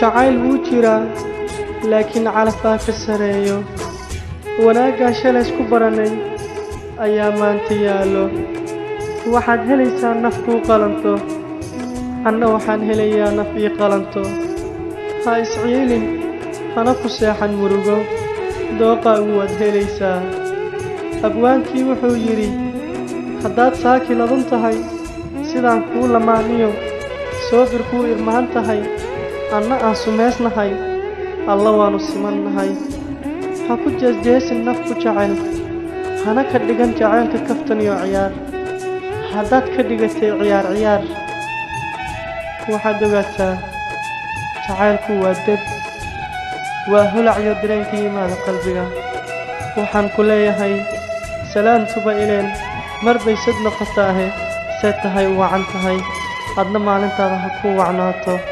jacayl wuu jiraa laakiin calafaa ka sareeyo wanaaggaa shalay isku baranay ayaa maanta yaallo waxaad helaysaa naf kuu qalanto anna waxaan helayaa naf ii qalanto ha isciilin hana ku seexan murugo dooqaagu waad helaysaa abwaankii wuxuu yidhi haddaad saaki ladan tahay sidaan kuu lamaaniyo soofir kuu irmaan tahay anna aan sumaysnahay alla waannu simannahay ha ku jeesjeesin naf ku jecel hana ka dhigan jacaylka kaftan iyo ciyaar haddaad ka dhigatay ciyaar waxaad ogaataa jacaylku waa deb waa holac iyo dareenka yimaada qalbiga waxaan ku leeyahay salaantuba ileen mar bay sad noqotaahe see tahay u wacan tahay adna maalintaada ha kuu wacnaato